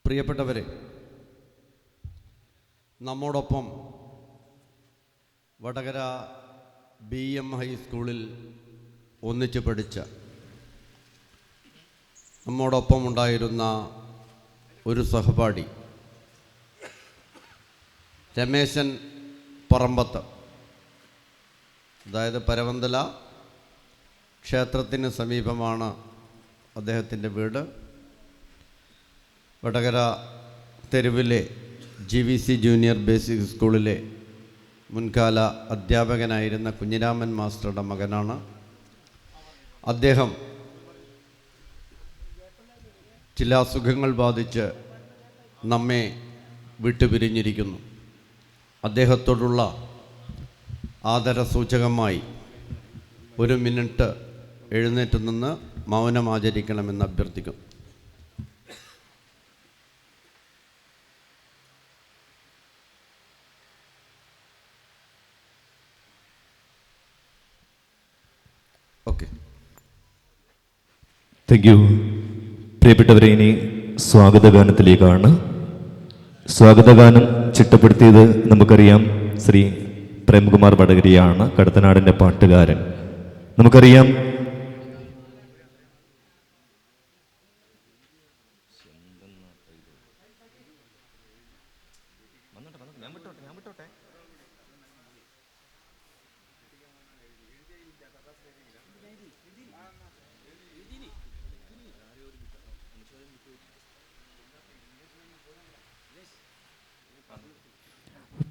പ്രിയപ്പെട്ടവരെ, നമ്മോടൊപ്പം വടകര BM ഹൈസ്കൂളിൽ ഒന്നിച്ച് പഠിച്ച നമ്മോടൊപ്പം ഉണ്ടായിരുന്ന ഒരു സഹപാഠി രമേശൻ പറമ്പത്ത്, അതായത് പരവന്തല ക്ഷേത്രത്തിന് സമീപമാണ് അദ്ദേഹത്തിൻ്റെ വീട്. വടകര തെരുവിലെ GVC ജൂനിയർ ബേസിക് സ്കൂളിലെ മുൻകാല അധ്യാപകനായിരുന്ന കുഞ്ഞിരാമൻ മാസ്റ്ററുടെ മകനാണ് അദ്ദേഹം. ചില അസുഖങ്ങൾ ബാധിച്ച് നമ്മെ വിട്ടുപിരിഞ്ഞിരിക്കുന്നു. അദ്ദേഹത്തോടുള്ള ആദരസൂചകമായി ഒരു മിനിറ്റ് എഴുന്നേറ്റ് നിന്ന് മൗനമാചരിക്കണമെന്ന് അഭ്യർത്ഥിക്കുന്നു. Okay, thank you. പ്രിയപ്പെട്ടവരെ, ഇനി സ്വാഗതഗാനത്തിലേക്കാണ്. സ്വാഗതഗാനം ചിട്ടപ്പെടുത്തിയത് നമുക്കറിയാം ശ്രീ പ്രേംകുമാർ വടകരയാണ്, കടത്തനാടിൻ്റെ പാട്ടുകാരൻ. നമുക്കറിയാം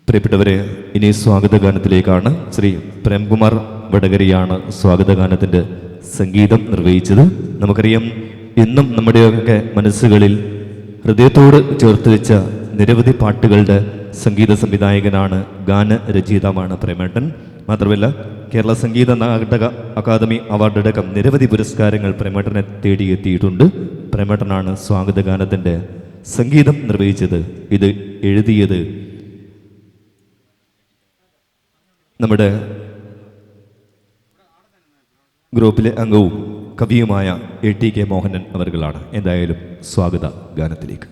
പ്രിയപ്പെട്ടവരെ, ഇനി സ്വാഗതഗാനത്തിലേക്കാണ്. ശ്രീ പ്രേംകുമാർ വടകരയാണ് സ്വാഗതഗാനത്തിൻ്റെ സംഗീതം നിർവഹിച്ചത്. നമുക്കറിയാം, ഇന്നും നമ്മുടെയൊക്കെ മനസ്സുകളിൽ ഹൃദയത്തോട് ചേർത്ത് വെച്ച നിരവധി പാട്ടുകളുടെ സംഗീത സംവിധായകനാണ്, ഗാനരചയിതാവാണ് പ്രേമേട്ടൻ. മാത്രമല്ല, കേരള സംഗീത നാടക അക്കാദമി അവാർഡടക്കം നിരവധി പുരസ്കാരങ്ങൾ പ്രേമേട്ടനെ തേടിയെത്തിയിട്ടുണ്ട്. പ്രേമേട്ടനാണ് സ്വാഗതഗാനത്തിൻ്റെ സംഗീതം നിർവഹിച്ചത്. ഇത് എഴുതിയത് നമ്മുടെ ഗ്രൂപ്പിലെ അംഗവും കവിയുമായ ATK മോഹനൻ അവർകളാണ്. എന്തായാലും സ്വാഗത ഗാനത്തിലേക്ക്.